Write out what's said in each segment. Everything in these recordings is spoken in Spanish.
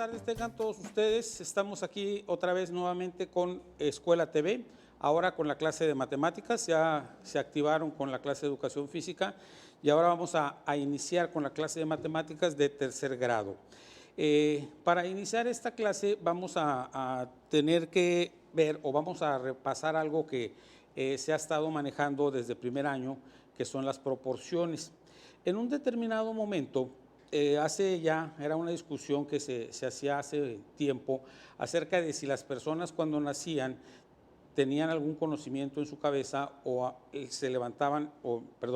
tardes tengan todos ustedes. Estamos aquí otra vez nuevamente con Escuela TV, ahora con la clase de matemáticas. Ya se activaron con la clase de educación física y ahora vamos a iniciar con la clase de matemáticas de tercer grado. Para iniciar esta clase vamos a tener que ver o vamos a repasar algo que se ha estado manejando desde primer año, que son las proporciones. En un determinado momento, era una discusión que se hacía hace tiempo acerca de si las personas cuando nacían tenían algún conocimiento en su cabeza o se levantaban,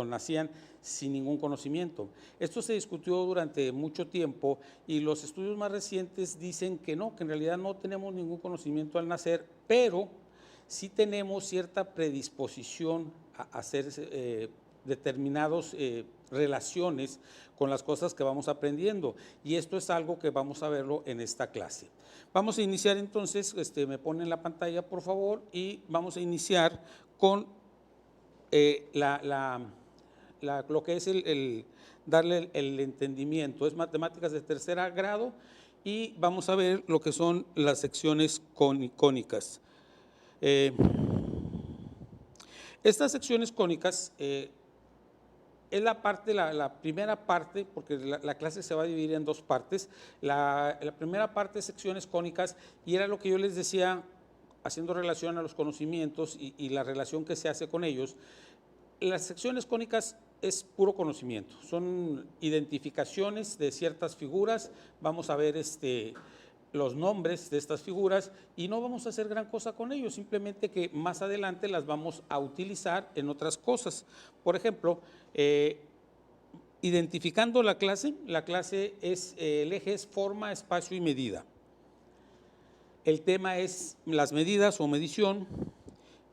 nacían sin ningún conocimiento. Esto se discutió durante mucho tiempo y los estudios más recientes dicen que no, que en realidad no tenemos ningún conocimiento al nacer, pero sí tenemos cierta predisposición a hacer determinadas relaciones con las cosas que vamos aprendiendo, y esto es algo que vamos a verlo en esta clase. Vamos a iniciar entonces, me ponen la pantalla por favor, y vamos a iniciar con lo que es darle el entendimiento. Es matemáticas de tercer grado y vamos a ver lo que son las secciones cónicas. Estas secciones cónicas es la primera parte, porque la clase se va a dividir en dos partes. La primera parte es secciones cónicas, y era lo que yo les decía, haciendo relación a los conocimientos y la relación que se hace con ellos. Las secciones cónicas es puro conocimiento, son identificaciones de ciertas figuras. Vamos a ver los nombres de estas figuras y no vamos a hacer gran cosa con ellos, simplemente que más adelante las vamos a utilizar en otras cosas. Por ejemplo, identificando la clase es, el eje es forma, espacio y medida. El tema es las medidas o medición,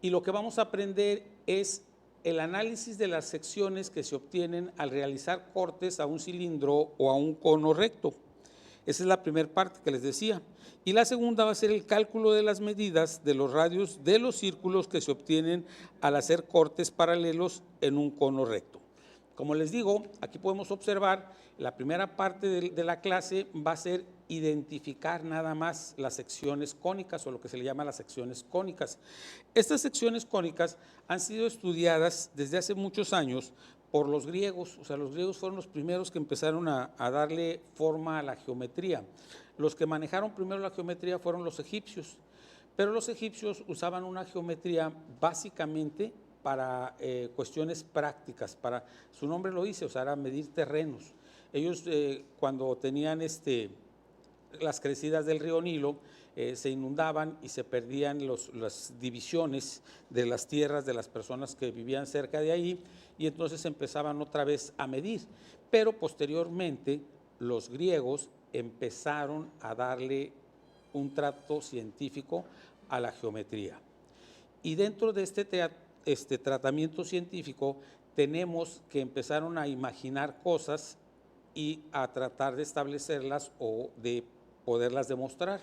y lo que vamos a aprender es el análisis de las secciones que se obtienen al realizar cortes a un cilindro o a un cono recto. Esa es la primera parte que les decía. Y la segunda va a ser el cálculo de las medidas de los radios de los círculos que se obtienen al hacer cortes paralelos en un cono recto. Como les digo, aquí podemos observar, la primera parte de la clase va a ser identificar nada más las secciones cónicas, o lo que se le llama las secciones cónicas. Estas secciones cónicas han sido estudiadas desde hace muchos años por los griegos. O sea, los griegos fueron los primeros que empezaron a darle forma a la geometría. Los que manejaron primero la geometría fueron los egipcios, pero los egipcios usaban una geometría básicamente para cuestiones prácticas, su nombre lo dice, o sea, era medir terrenos. Ellos cuando tenían las crecidas del río Nilo, se inundaban y se perdían las divisiones de las tierras de las personas que vivían cerca de ahí, y entonces empezaban otra vez a medir. Pero posteriormente los griegos empezaron a darle un trato científico a la geometría. Y dentro de este tratamiento científico tenemos que empezaron a imaginar cosas y a tratar de establecerlas o de poderlas demostrar.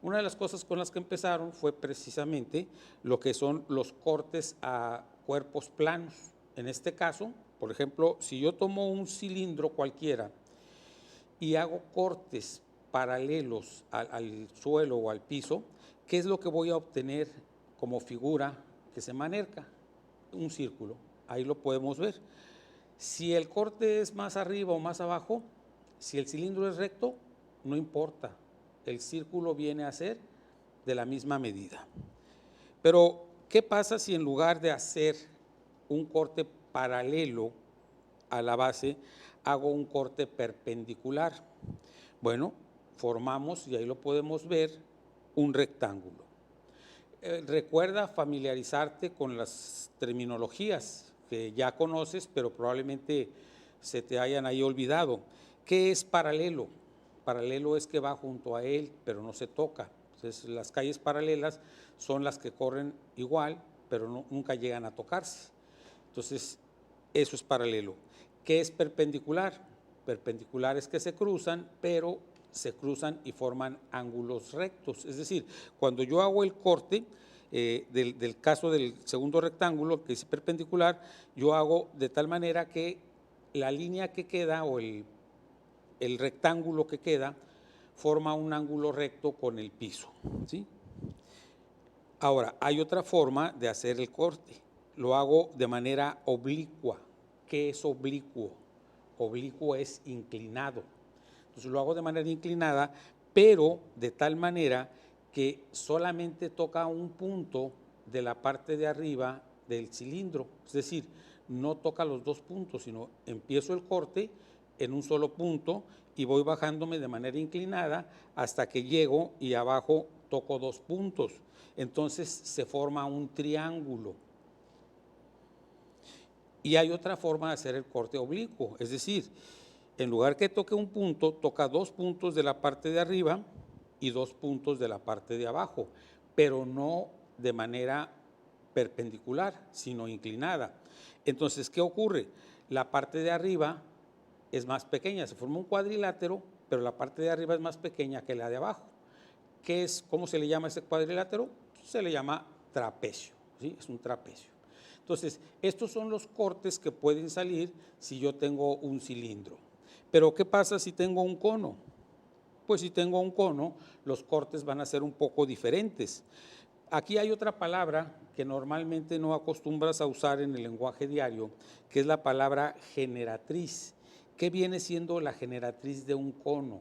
Una de las cosas con las que empezaron fue precisamente lo que son los cortes a cuerpos planos. En este caso, por ejemplo, si yo tomo un cilindro cualquiera y hago cortes paralelos al suelo o al piso, ¿qué es lo que voy a obtener como figura que se maneja? Un círculo, ahí lo podemos ver. Si el corte es más arriba o más abajo, si el cilindro es recto, no importa, el círculo viene a ser de la misma medida. Pero, ¿qué pasa si en lugar de hacer un corte paralelo a la base, hago un corte perpendicular? Bueno, formamos, y ahí lo podemos ver, un rectángulo. Recuerda familiarizarte con las terminologías que ya conoces, pero probablemente se te hayan ahí olvidado. ¿Qué es paralelo? Paralelo es que va junto a él, pero no se toca. Entonces, las calles paralelas son las que corren igual, pero nunca llegan a tocarse. Entonces, eso es paralelo. ¿Qué es perpendicular? Perpendicular es que se cruzan, pero se cruzan y forman ángulos rectos. Es decir, cuando yo hago el corte, del caso del segundo rectángulo, que es perpendicular, yo hago de tal manera que la línea que queda o el rectángulo que queda forma un ángulo recto con el piso, ¿sí? Ahora, hay otra forma de hacer el corte. Lo hago de manera oblicua. ¿Qué es oblicuo? Oblicuo es inclinado. Entonces lo hago de manera inclinada, pero de tal manera que solamente toca un punto de la parte de arriba del cilindro. Es decir, no toca los dos puntos, sino empiezo el corte en un solo punto y voy bajándome de manera inclinada hasta que llego y abajo toco dos puntos. Entonces se forma un triángulo. Y hay otra forma de hacer el corte oblicuo, es decir, en lugar que toque un punto, toca dos puntos de la parte de arriba y dos puntos de la parte de abajo, pero no de manera perpendicular, sino inclinada. Entonces, ¿qué ocurre? La parte de arriba es más pequeña, se forma un cuadrilátero, pero la parte de arriba es más pequeña que la de abajo. ¿Cómo se le llama ese cuadrilátero? Se le llama trapecio, ¿sí? Es un trapecio. Entonces, estos son los cortes que pueden salir si yo tengo un cilindro. Pero, ¿qué pasa si tengo un cono? Pues si tengo un cono, los cortes van a ser un poco diferentes. Aquí hay otra palabra que normalmente no acostumbras a usar en el lenguaje diario, que es la palabra generatriz. ¿Qué viene siendo la generatriz de un cono?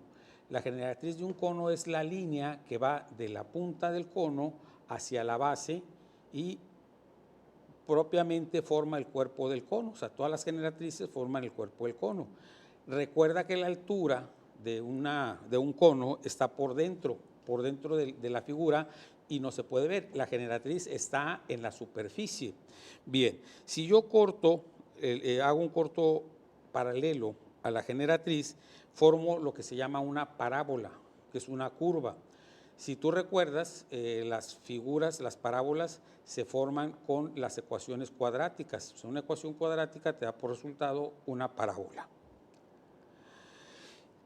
La generatriz de un cono es la línea que va de la punta del cono hacia la base y propiamente forma el cuerpo del cono. O sea, todas las generatrices forman el cuerpo del cono. Recuerda que la altura de un cono está por dentro de la figura y no se puede ver. La generatriz está en la superficie. Bien, si yo hago un corto paralelo a la generatriz, formo lo que se llama una parábola, que es una curva. Si tú recuerdas, las figuras, las parábolas, se forman con las ecuaciones cuadráticas. O sea, una ecuación cuadrática te da por resultado una parábola.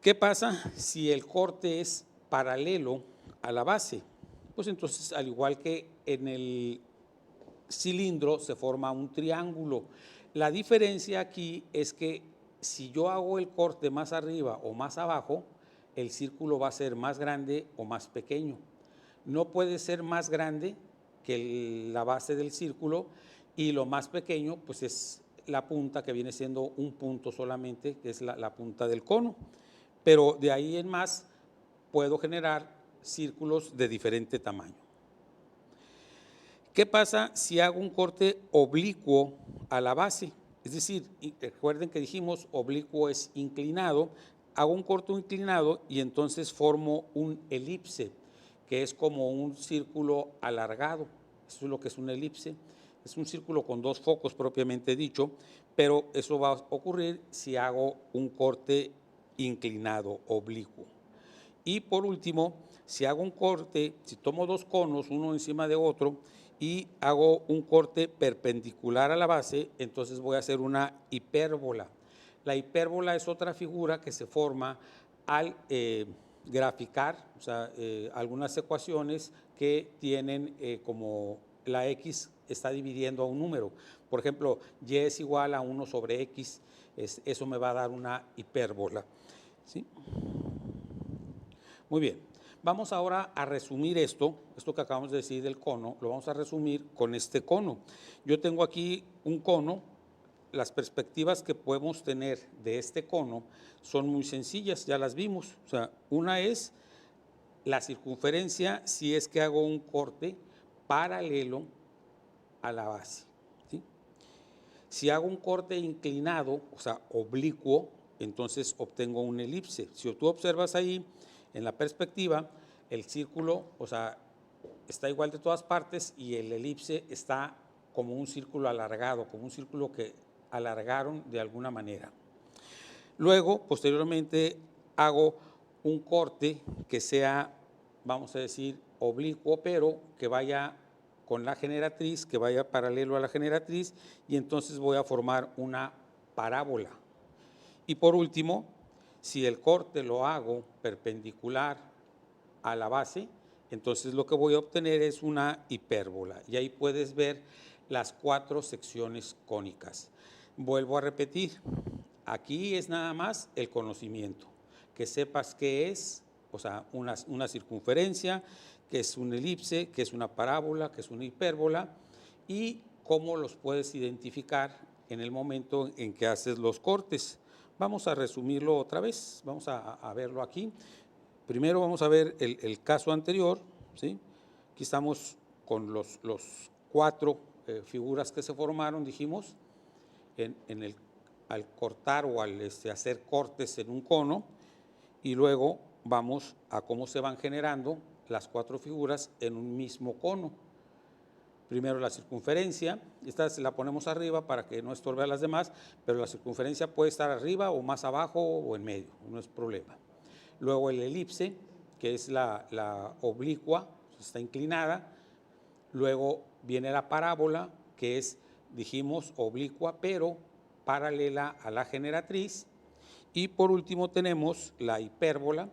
¿Qué pasa si el corte es paralelo a la base? Pues entonces, al igual que en el cilindro, se forma un triángulo. La diferencia aquí es que si yo hago el corte más arriba o más abajo, el círculo va a ser más grande o más pequeño. No puede ser más grande que la base del círculo y lo más pequeño pues es la punta, que viene siendo un punto solamente, que es la punta del cono. Pero de ahí en más puedo generar círculos de diferente tamaño. ¿Qué pasa si hago un corte oblicuo a la base? Es decir, recuerden que dijimos oblicuo es inclinado, hago un corte inclinado y entonces formo un elipse, que es como un círculo alargado. Eso es lo que es una elipse. Es un círculo con dos focos propiamente dicho, pero eso va a ocurrir si hago un corte inclinado, oblicuo. Y por último, si hago un corte, si tomo dos conos, uno encima de otro, y hago un corte perpendicular a la base, entonces voy a hacer una hipérbola. La hipérbola es otra figura que se forma al graficar, o sea, algunas ecuaciones que tienen como la x está dividiendo a un número. Por ejemplo, y es igual a 1 sobre x, eso me va a dar una hipérbola, ¿sí? Muy bien, vamos ahora a resumir esto que acabamos de decir del cono, lo vamos a resumir con este cono. Yo tengo aquí un cono, las perspectivas que podemos tener de este cono son muy sencillas, ya las vimos. O sea, una es la circunferencia si es que hago un corte paralelo a la base, ¿sí? Si hago un corte inclinado, o sea, oblicuo, entonces obtengo una elipse. Si tú observas ahí, en la perspectiva, el círculo, o sea, está igual de todas partes y el elipse está como un círculo alargado, como un círculo que alargaron de alguna manera. Luego, posteriormente, hago un corte que sea, vamos a decir, oblicuo, pero que vaya con la generatriz, que vaya paralelo a la generatriz, y entonces voy a formar una parábola. Y por último, si el corte lo hago perpendicular a la base, entonces lo que voy a obtener es una hipérbola. Y ahí puedes ver las 4 secciones cónicas. Vuelvo a repetir, aquí es nada más el conocimiento, que sepas qué es, o sea, una circunferencia, que es una elipse, que es una parábola, que es una hipérbola, y cómo los puedes identificar en el momento en que haces los cortes. Vamos a resumirlo otra vez, vamos a verlo aquí. Primero vamos a ver el caso anterior, ¿sí? Aquí estamos con los 4 figuras que se formaron, dijimos, al cortar o al hacer cortes en un cono, y luego vamos a cómo se van generando las 4 figuras en un mismo cono. Primero la circunferencia, esta la ponemos arriba para que no estorbe a las demás, pero la circunferencia puede estar arriba o más abajo o en medio, no es problema. Luego el elipse, que es la oblicua, está inclinada. Luego viene la parábola, que es, dijimos, oblicua, pero paralela a la generatriz. Y por último tenemos la hipérbola,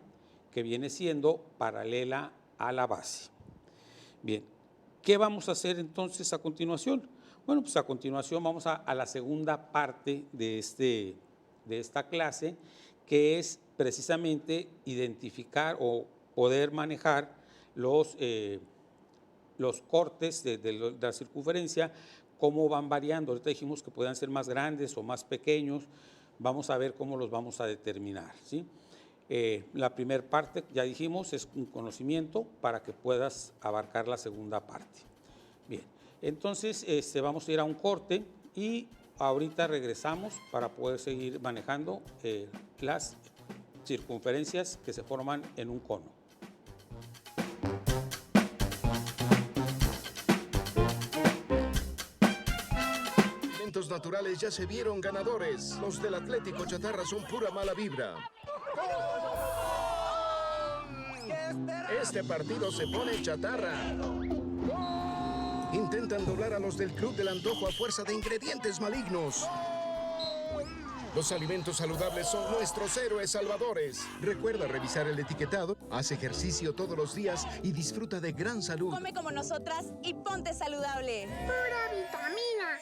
que viene siendo paralela a la base. Bien, ¿qué vamos a hacer entonces a continuación? Bueno, pues a continuación vamos a la segunda parte de esta clase, que es precisamente identificar o poder manejar los cortes de la circunferencia, cómo van variando. Ahorita dijimos que puedan ser más grandes o más pequeños. Vamos a ver cómo los vamos a determinar, ¿sí? La primera parte, ya dijimos, es un conocimiento para que puedas abarcar la segunda parte. Bien, entonces vamos a ir a un corte y ahorita regresamos para poder seguir manejando las circunferencias que se forman en un cono. Eventos naturales ya se vieron ganadores. Los del Atlético Chatarra son pura mala vibra. Este partido se pone chatarra. Intentan doblar a los del Club del Antojo a fuerza de ingredientes malignos. Los alimentos saludables son nuestros héroes salvadores. Recuerda revisar el etiquetado, haz ejercicio todos los días y disfruta de gran salud. Come como nosotras y ponte saludable. Pura vitamina.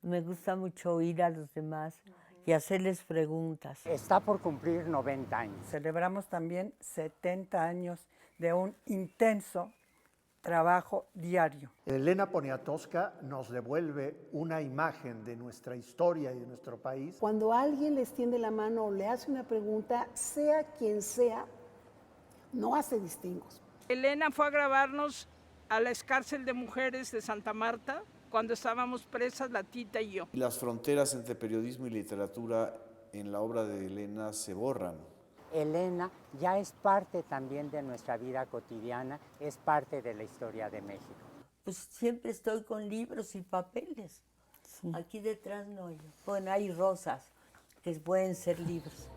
Me gusta mucho oír a los demás y hacerles preguntas. Está por cumplir 90 años. Celebramos también 70 años de un intenso trabajo diario. Elena Poniatowska nos devuelve una imagen de nuestra historia y de nuestro país. Cuando alguien les tiende la mano o le hace una pregunta, sea quien sea, no hace distingos. Elena fue a grabarnos a la cárcel de mujeres de Santa Marta, cuando estábamos presas, la Tita y yo. Las fronteras entre periodismo y literatura en la obra de Elena se borran. Elena ya es parte también de nuestra vida cotidiana, es parte de la historia de México. Pues siempre estoy con libros y papeles. Sí. Aquí detrás no hay. Bueno, hay rosas que pueden ser libros.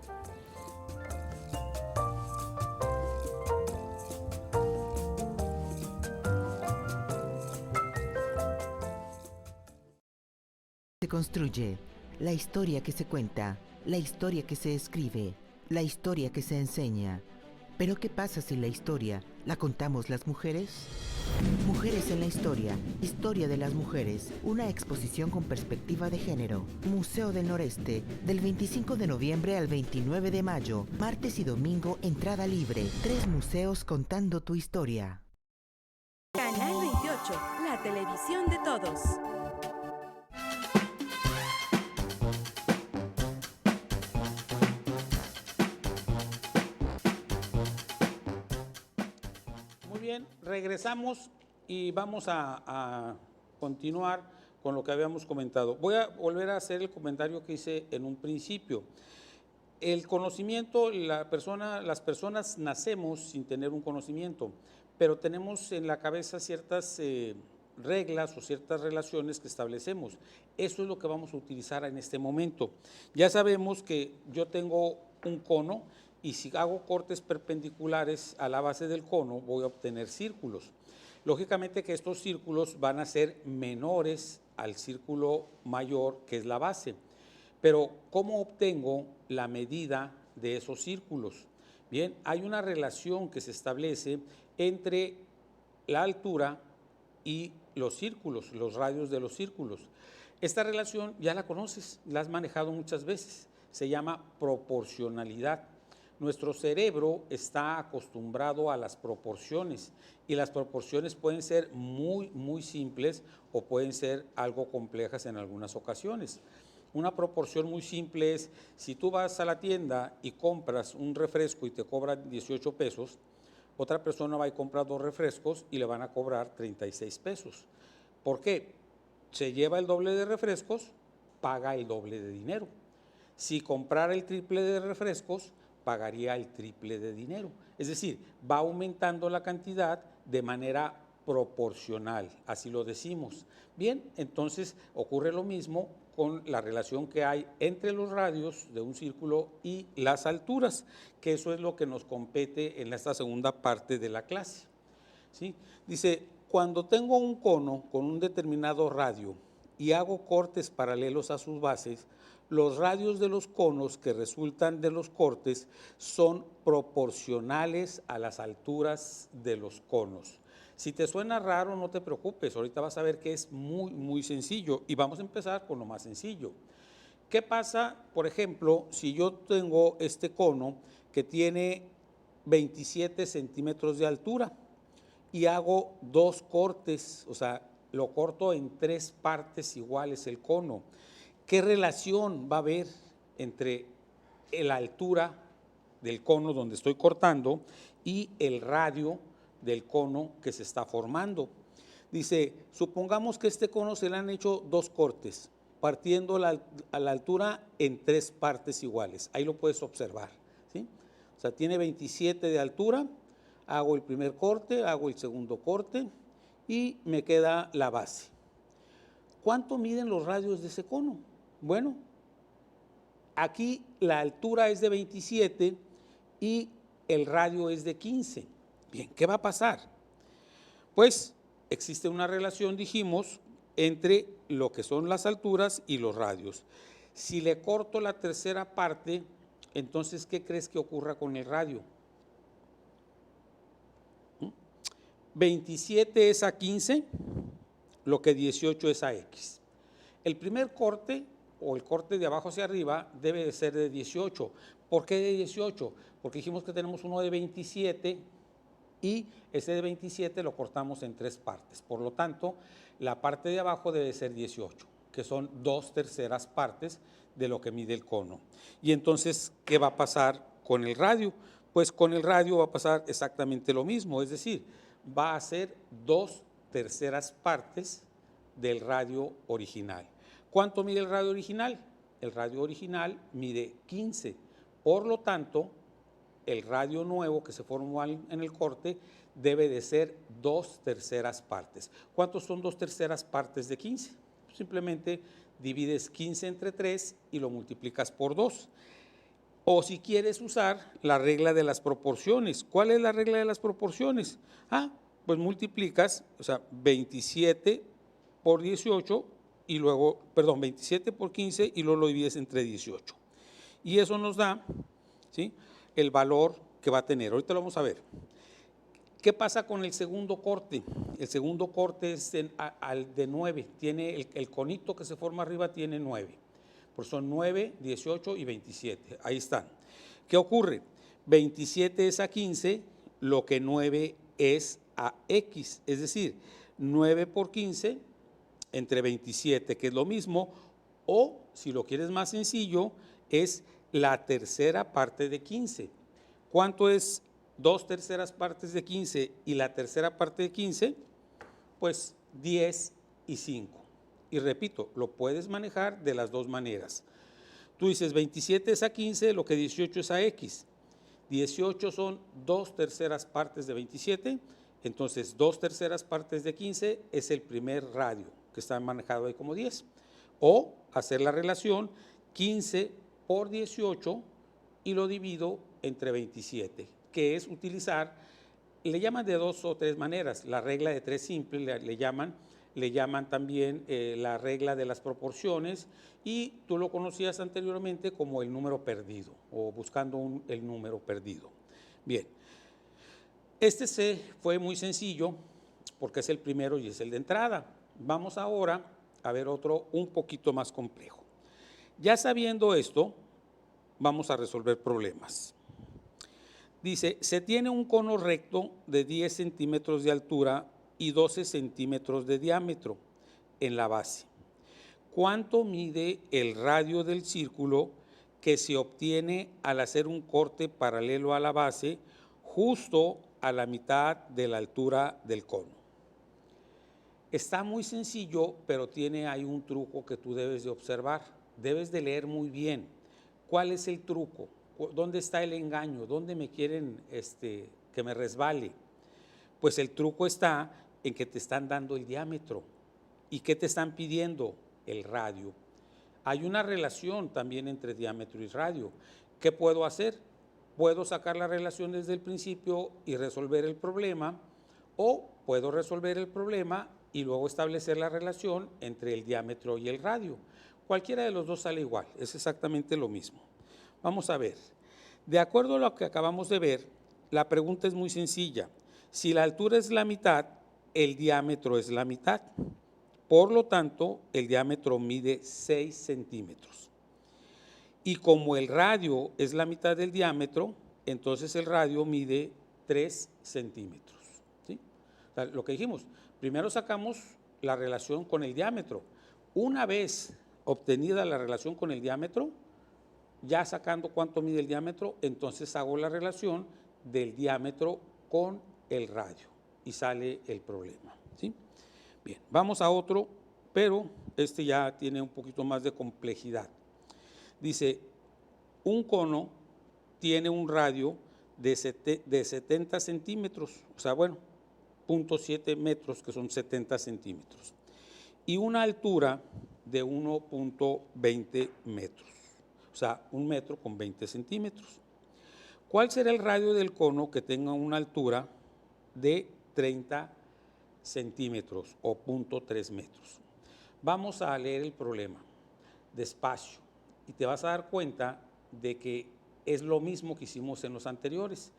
Se construye, la historia que se cuenta, la historia que se escribe, la historia que se enseña. Pero ¿qué pasa si la historia la contamos las mujeres? Mujeres en la historia, historia de las mujeres, una exposición con perspectiva de género. Museo del Noreste, del 25 de noviembre al 29 de mayo, martes y domingo, entrada libre. 3 museos contando tu historia. Canal 28, la televisión de todos. Bien, regresamos y vamos a continuar con lo que habíamos comentado. Voy a volver a hacer el comentario que hice en un principio. El conocimiento, las personas nacemos sin tener un conocimiento, pero tenemos en la cabeza ciertas reglas o ciertas relaciones que establecemos. Eso es lo que vamos a utilizar en este momento. Ya sabemos que yo tengo un cono, y si hago cortes perpendiculares a la base del cono, voy a obtener círculos. Lógicamente que estos círculos van a ser menores al círculo mayor, que es la base. Pero, ¿cómo obtengo la medida de esos círculos? Bien, hay una relación que se establece entre la altura y los círculos, los radios de los círculos. Esta relación ya la conoces, la has manejado muchas veces, se llama proporcionalidad. Nuestro cerebro está acostumbrado a las proporciones y las proporciones pueden ser muy simples o pueden ser algo complejas en algunas ocasiones. Una proporción muy simple es, si tú vas a la tienda y compras un refresco y te cobran 18 pesos, otra persona va y compra 2 refrescos y le van a cobrar 36 pesos. ¿Por qué? Se lleva el doble de refrescos, paga el doble de dinero. Si comprara el triple de refrescos, pagaría el triple de dinero. Es decir, va aumentando la cantidad de manera proporcional, así lo decimos. Bien, entonces ocurre lo mismo con la relación que hay entre los radios de un círculo y las alturas, que eso es lo que nos compete en esta segunda parte de la clase. ¿Sí? Dice, cuando tengo un cono con un determinado radio y hago cortes paralelos a sus bases, los radios de los conos que resultan de los cortes son proporcionales a las alturas de los conos. Si te suena raro, no te preocupes, ahorita vas a ver que es muy sencillo y vamos a empezar con lo más sencillo. ¿Qué pasa, por ejemplo, si yo tengo este cono que tiene 27 centímetros de altura y hago 2 cortes, o sea, lo corto en 3 partes iguales el cono? ¿Qué relación va a haber entre la altura del cono donde estoy cortando y el radio del cono que se está formando? Dice, supongamos que este cono se le han hecho 2 cortes, partiendo a la altura en 3 partes iguales. Ahí lo puedes observar, ¿sí? O sea, tiene 27 de altura, hago el primer corte, hago el segundo corte y me queda la base. ¿Cuánto miden los radios de ese cono? Bueno, aquí la altura es de 27 y el radio es de 15. Bien, ¿qué va a pasar? Pues existe una relación, dijimos, entre lo que son las alturas y los radios. Si le corto la tercera parte, entonces, ¿qué crees que ocurra con el radio? 27 es a 15, lo que 18 es a X. El primer corte, o el corte de abajo hacia arriba, debe de ser de 18. ¿Por qué de 18? Porque dijimos que tenemos uno de 27 y ese de 27 lo cortamos en 3 partes. Por lo tanto, la parte de abajo debe ser 18, que son 2/3 partes de lo que mide el cono. Y entonces, ¿qué va a pasar con el radio? Pues con el radio va a pasar exactamente lo mismo, es decir, va a ser 2/3 partes del radio original. ¿Cuánto mide el radio original? El radio original mide 15. Por lo tanto, el radio nuevo que se formó en el corte debe de ser 2/3 partes. ¿Cuántos son 2/3 partes de 15? Simplemente divides 15 entre 3 y lo multiplicas por 2. O si quieres usar la regla de las proporciones. ¿Cuál es la regla de las proporciones? Pues multiplicas, o sea, 27 por 18 y luego, 27 por 15 y luego lo divides entre 18. Y eso nos da, ¿sí?, el valor que va a tener. Ahorita lo vamos a ver. ¿Qué pasa con el segundo corte? El segundo corte es al de 9. Tiene el conito que se forma arriba tiene 9. Pues son 9, 18 y 27. Ahí están. ¿Qué ocurre? 27 es a 15, lo que 9 es a X. Es decir, 9 por 15 entre 27, que es lo mismo, o si lo quieres más sencillo, es la tercera parte de 15. ¿Cuánto es 2/3 partes de 15 y la tercera parte de 15? Pues 10 y 5. Y repito, lo puedes manejar de las dos maneras. Tú dices 27 es a 15, lo que 18 es a X. 18 son 2/3 partes de 27, entonces 2/3 partes de 15 es el primer radio, que está manejado ahí como 10. O hacer la relación 15 por 18 y lo divido entre 27, que es utilizar, le llaman de 2 o 3 maneras, la regla de 3 simple le llaman también la regla de las proporciones, y tú lo conocías anteriormente como el número perdido o buscando el número perdido. Bien, este fue muy sencillo porque es el primero y es el de entrada. Vamos ahora a ver otro un poquito más complejo. Ya sabiendo esto, vamos a resolver problemas. Dice, se tiene un cono recto de 10 centímetros de altura y 12 centímetros de diámetro en la base. ¿Cuánto mide el radio del círculo que se obtiene al hacer un corte paralelo a la base justo a la mitad de la altura del cono? Está muy sencillo, pero tiene ahí un truco que tú debes de observar. Debes de leer muy bien. ¿Cuál es el truco? ¿Dónde está el engaño? ¿Dónde me quieren que me resbale? Pues el truco está en que te están dando el diámetro. ¿Y qué te están pidiendo? El radio. Hay una relación también entre diámetro y radio. ¿Qué puedo hacer? Puedo sacar la relación desde el principio y resolver el problema, o puedo resolver el problema y luego establecer la relación entre el diámetro y el radio. Cualquiera de los dos sale igual, es exactamente lo mismo. Vamos a ver. De acuerdo a lo que acabamos de ver, la pregunta es muy sencilla. Si la altura es la mitad, el diámetro es la mitad. Por lo tanto, el diámetro mide 6 centímetros. Y como el radio es la mitad del diámetro, entonces el radio mide 3 centímetros. ¿Sí? O sea, lo que dijimos, primero sacamos la relación con el diámetro. Una vez obtenida la relación con el diámetro, ya sacando cuánto mide el diámetro, entonces hago la relación del diámetro con el radio y sale el problema. ¿Sí? Bien, vamos a otro, pero este ya tiene un poquito más de complejidad. Dice, un cono tiene un radio de 70 centímetros, o sea, bueno, 0.7 metros, que son 70 centímetros, y una altura de 1.20 metros, o sea, 1 metro con 20 centímetros. ¿Cuál será el radio del cono que tenga una altura de 30 centímetros o 0.3 metros? Vamos a leer el problema despacio y te vas a dar cuenta de que es lo mismo que hicimos en los anteriores.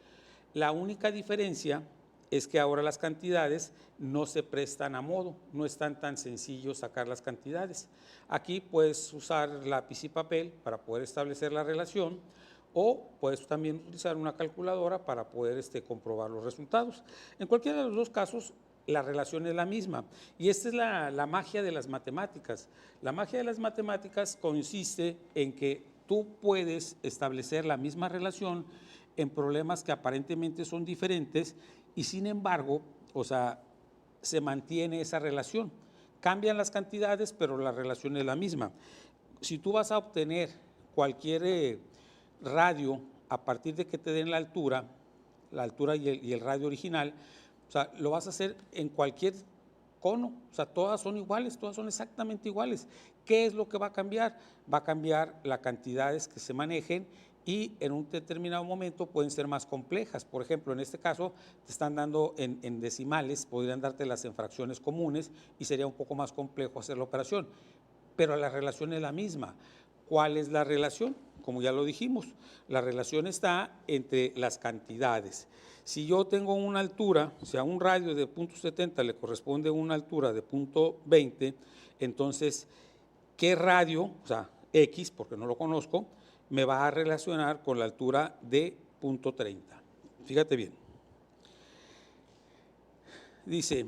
La única diferencia es que ahora las cantidades no se prestan a modo, no es tan sencillo sacar las cantidades. Aquí puedes usar lápiz y papel para poder establecer la relación, o puedes también utilizar una calculadora para poder comprobar los resultados. En cualquiera de los dos casos, la relación es la misma. Y esta es la magia de las matemáticas. La magia de las matemáticas consiste en que tú puedes establecer la misma relación en problemas que aparentemente son diferentes y sin embargo, o sea, se mantiene esa relación. Cambian las cantidades, pero la relación es la misma. Si tú vas a obtener cualquier radio a partir de que te den la altura y el radio original, o sea, lo vas a hacer en cualquier cono, o sea, todas son iguales, todas son exactamente iguales. ¿Qué es lo que va a cambiar? Va a cambiar las cantidades que se manejen y en un determinado momento pueden ser más complejas. Por ejemplo, en este caso te están dando en decimales, podrían dártelas en fracciones comunes y sería un poco más complejo hacer la operación, pero la relación es la misma. ¿Cuál es la relación? Como ya lo dijimos, la relación está entre las cantidades. Si yo tengo una altura, o sea, un radio de 0.70 le corresponde una altura de 0.20, entonces, ¿qué radio, o sea, X, porque no lo conozco, me va a relacionar con la altura de 0.30? Fíjate bien. Dice,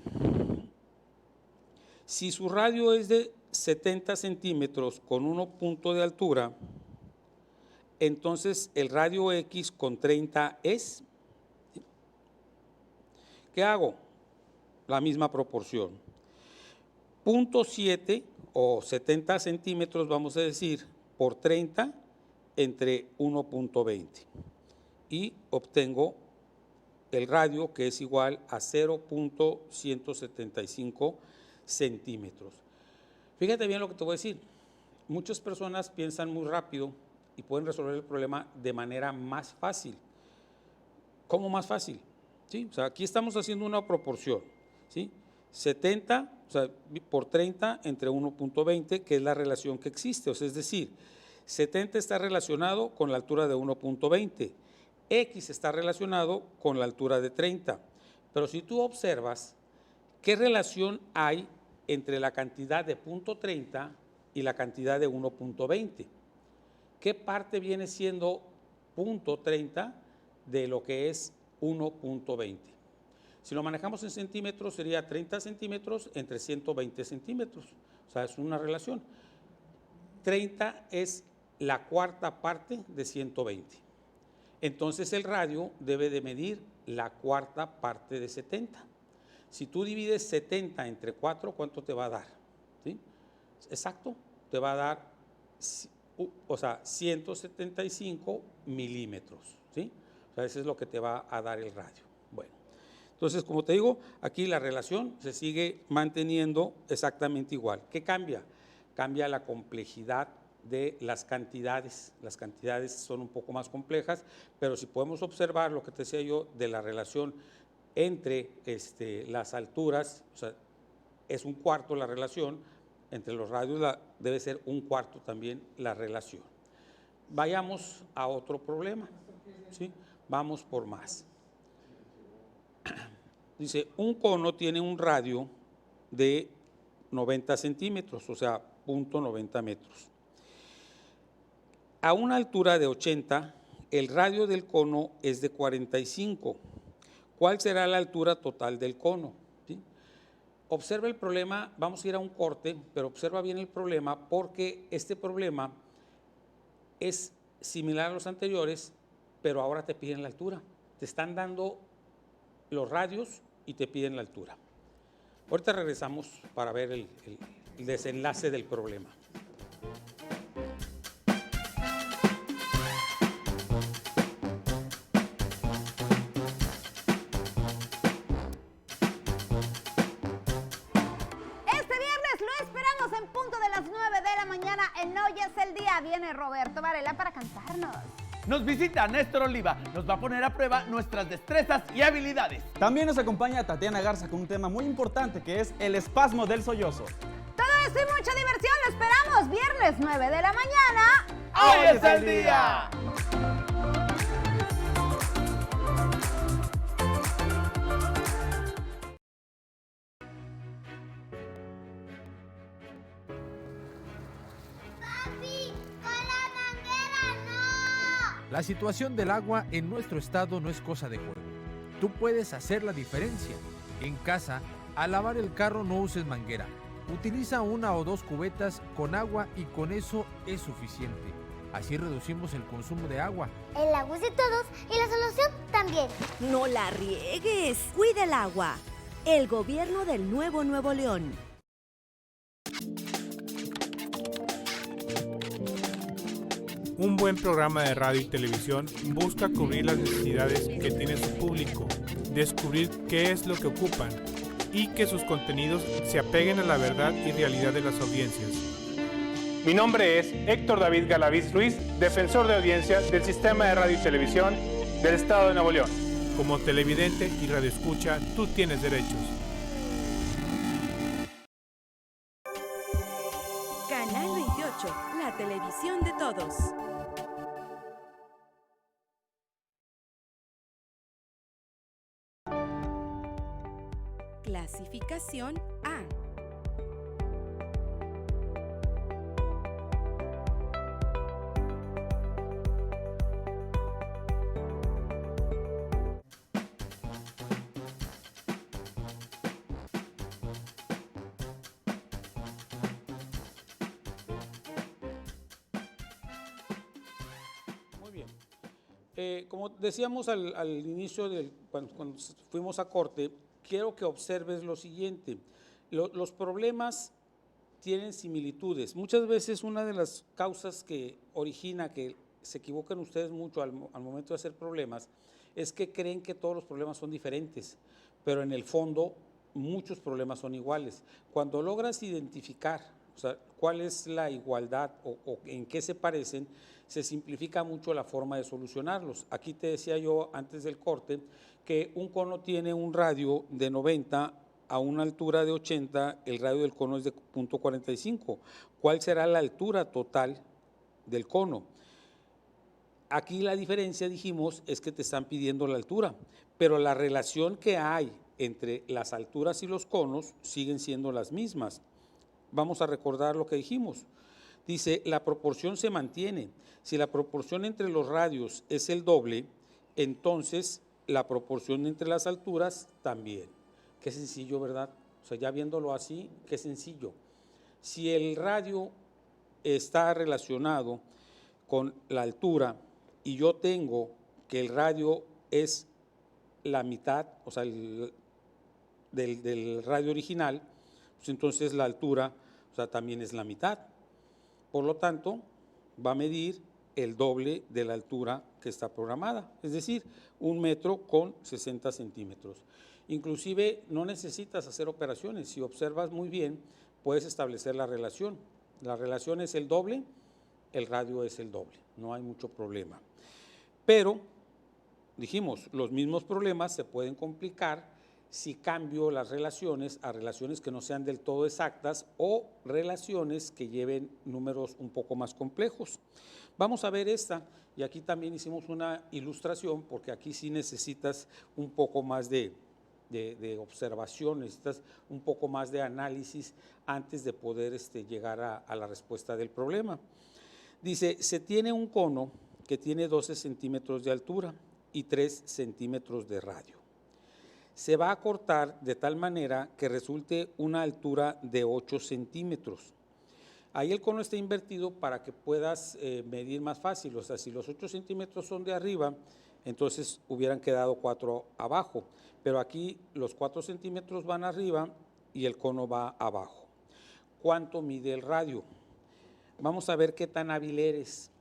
si su radio es de 70 centímetros con 1 punto de altura, entonces el radio X con 30 es, ¿qué hago? La misma proporción. 0.7 o 70 centímetros, vamos a decir, por 30 entre 1.20 y obtengo el radio que es igual a 0.175 centímetros. Fíjate bien lo que te voy a decir. Muchas personas piensan muy rápido y pueden resolver el problema de manera más fácil. ¿Cómo más fácil? ¿Sí? O sea, aquí estamos haciendo una proporción, ¿sí? 70, o sea, por 30 entre 1.20, que es la relación que existe. O sea, es decir, 70 está relacionado con la altura de 1.20, X está relacionado con la altura de 30. Pero si tú observas, ¿qué relación hay entre la cantidad de 0.30 y la cantidad de 1.20? ¿Qué parte viene siendo 0.30 de lo que es 1.20. Si lo manejamos en centímetros, sería 30 centímetros entre 120 centímetros. O sea, es una relación. 30 es la cuarta parte de 120. Entonces el radio debe de medir la cuarta parte de 70. Si tú divides 70 entre 4, ¿cuánto te va a dar? ¿Sí? Exacto, te va a dar, o sea, 175 milímetros. ¿Sí? O sea, eso es lo que te va a dar el radio. Bueno, entonces, como te digo, aquí la relación se sigue manteniendo exactamente igual. ¿Qué cambia? Cambia la complejidad de las cantidades. Las cantidades son un poco más complejas, pero si podemos observar lo que te decía yo de la relación entre las alturas, o sea, es un cuarto la relación, entre los radios debe ser un cuarto también la relación. Vayamos a otro problema, ¿sí? Vamos por más. Dice, un cono tiene un radio de 90 centímetros, o sea, 0.90 metros. A una altura de 80, el radio del cono es de 45. ¿Cuál será la altura total del cono? ¿Sí? Observa el problema, vamos a ir a un corte, pero observa bien el problema porque este problema es similar a los anteriores, pero ahora te piden la altura. Te están dando los radios y te piden la altura. Ahorita regresamos para ver el desenlace del problema. En Hoy es el Día viene Roberto Varela para cantarnos. Nos visita Néstor Oliva, nos va a poner a prueba nuestras destrezas y habilidades. También nos acompaña Tatiana Garza con un tema muy importante que es el espasmo del sollozo. Todo esto y mucha diversión lo esperamos viernes 9 de la mañana. ¡Hoy es el día! La situación del agua en nuestro estado no es cosa de juego. Tú puedes hacer la diferencia. En casa, al lavar el carro no uses manguera. Utiliza 1 o 2 cubetas con agua y con eso es suficiente. Así reducimos el consumo de agua. El agua es de todos y la solución también. No la riegues. Cuida el agua. El gobierno del Nuevo León. Un buen programa de radio y televisión busca cubrir las necesidades que tiene su público, descubrir qué es lo que ocupan y que sus contenidos se apeguen a la verdad y realidad de las audiencias. Mi nombre es Héctor David Galaviz Ruiz, defensor de audiencia del Sistema de Radio y Televisión del Estado de Nuevo León. Como televidente y radioescucha, tú tienes derechos. Canal 28, la televisión de todos. Clasificación A. Muy bien. Como decíamos al inicio, cuando fuimos a corte, quiero que observes lo siguiente. Los problemas tienen similitudes. Muchas veces una de las causas que origina que se equivocan ustedes mucho al momento de hacer problemas es que creen que todos los problemas son diferentes, pero en el fondo muchos problemas son iguales. Cuando logras identificar, o sea, cuál es la igualdad o en qué se parecen, se simplifica mucho la forma de solucionarlos. Aquí te decía yo antes del corte que un cono tiene un radio de 90 a una altura de 80, el radio del cono es de 0.45. ¿Cuál será la altura total del cono? Aquí la diferencia, dijimos, es que te están pidiendo la altura, pero la relación que hay entre las alturas y los conos siguen siendo las mismas. Vamos a recordar lo que dijimos. Dice, la proporción se mantiene. Si la proporción entre los radios es el doble, entonces la proporción entre las alturas también. Qué sencillo, ¿verdad? O sea, ya viéndolo así, qué sencillo. Si el radio está relacionado con la altura y yo tengo que el radio es la mitad, o sea, del radio original, pues entonces la altura, o sea, también es la mitad. Por lo tanto, va a medir el doble de la altura que está programada, es decir, 1 metro con 60 centímetros. Inclusive no necesitas hacer operaciones, si observas muy bien, puedes establecer la relación. La relación es el doble, el radio es el doble, no hay mucho problema. Pero, dijimos, los mismos problemas se pueden complicar si cambio las relaciones a relaciones que no sean del todo exactas o relaciones que lleven números un poco más complejos. Vamos a ver esta, y aquí también hicimos una ilustración, porque aquí sí necesitas un poco más de observación, necesitas un poco más de análisis antes de poder llegar a la respuesta del problema. Dice, se tiene un cono que tiene 12 centímetros de altura y 3 centímetros de radio. Se va a cortar de tal manera que resulte una altura de 8 centímetros. Ahí el cono está invertido para que puedas medir más fácil, o sea, si los 8 centímetros son de arriba, entonces hubieran quedado 4 abajo, pero aquí los 4 centímetros van arriba y el cono va abajo. ¿Cuánto mide el radio? Vamos a ver qué tan hábil eres,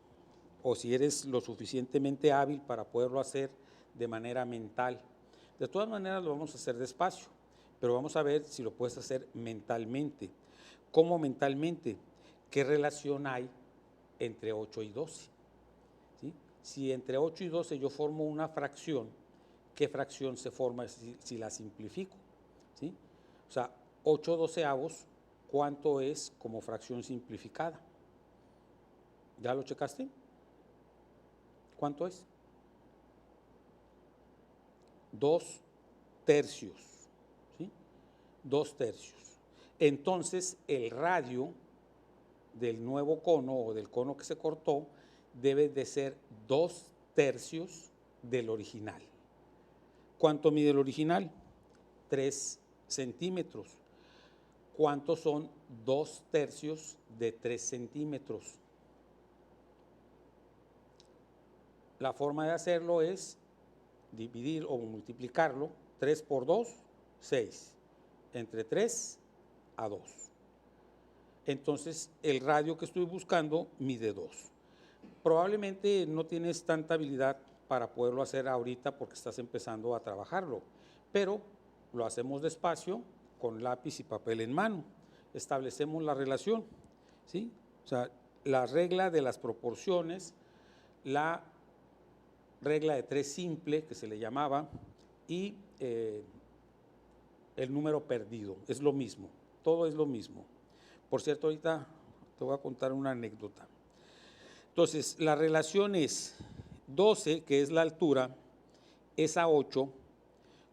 o si eres lo suficientemente hábil para poderlo hacer de manera mental. De todas maneras lo vamos a hacer despacio, pero vamos a ver si lo puedes hacer mentalmente. ¿Cómo mentalmente? ¿Qué relación hay entre 8 y 12? ¿Sí? Si entre 8 y 12 yo formo una fracción, ¿qué fracción se forma si la simplifico? ¿Sí? O sea, 8/12, ¿cuánto es como fracción simplificada? ¿Ya lo checaste? ¿Cuánto es? 2 tercios, ¿sí? 2 tercios. Entonces, el radio del nuevo cono o del cono que se cortó debe de ser 2 tercios del original. ¿Cuánto mide el original? 3 centímetros. ¿Cuántos son 2 tercios de 3 centímetros? La forma de hacerlo es dividir o multiplicarlo. 3 por 2, 6. Entre 3 a 2. Entonces, el radio que estoy buscando mide 2. Probablemente no tienes tanta habilidad para poderlo hacer ahorita porque estás empezando a trabajarlo, pero lo hacemos despacio con lápiz y papel en mano. Establecemos la relación, ¿sí? O sea, la regla de las proporciones, la regla de 3 simple, que se le llamaba, y el número perdido, es lo mismo, todo es lo mismo. Por cierto, ahorita te voy a contar una anécdota. Entonces, la relación es 12, que es la altura, es a 8,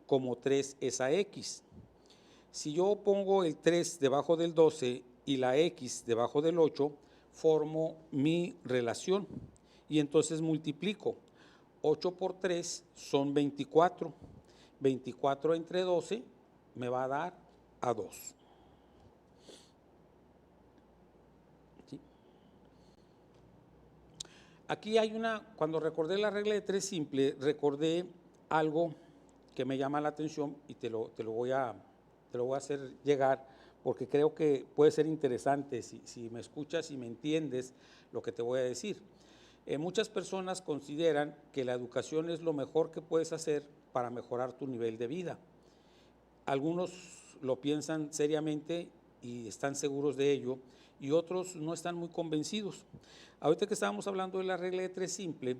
como 3 es a x. Si yo pongo el 3 debajo del 12 y la x debajo del 8, formo mi relación y entonces multiplico. 8 por 3 son 24. 24 entre 12 me va a dar a 2. ¿Sí? Aquí hay cuando recordé la regla de 3 simple, recordé algo que me llama la atención y te lo voy a hacer llegar porque creo que puede ser interesante si me escuchas y me entiendes lo que te voy a decir. Muchas personas consideran que la educación es lo mejor que puedes hacer para mejorar tu nivel de vida. Algunos lo piensan seriamente y están seguros de ello, y otros no están muy convencidos. Ahorita que estábamos hablando de la regla de 3 simple,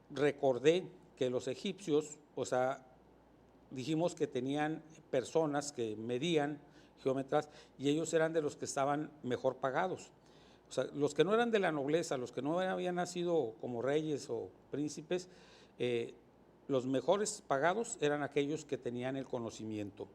recordé que los egipcios, o sea, dijimos que tenían personas que medían, geómetras, y ellos eran de los que estaban mejor pagados. O sea, los que no eran de la nobleza, los que no habían nacido como reyes o príncipes, los mejores pagados eran aquellos que tenían el conocimiento.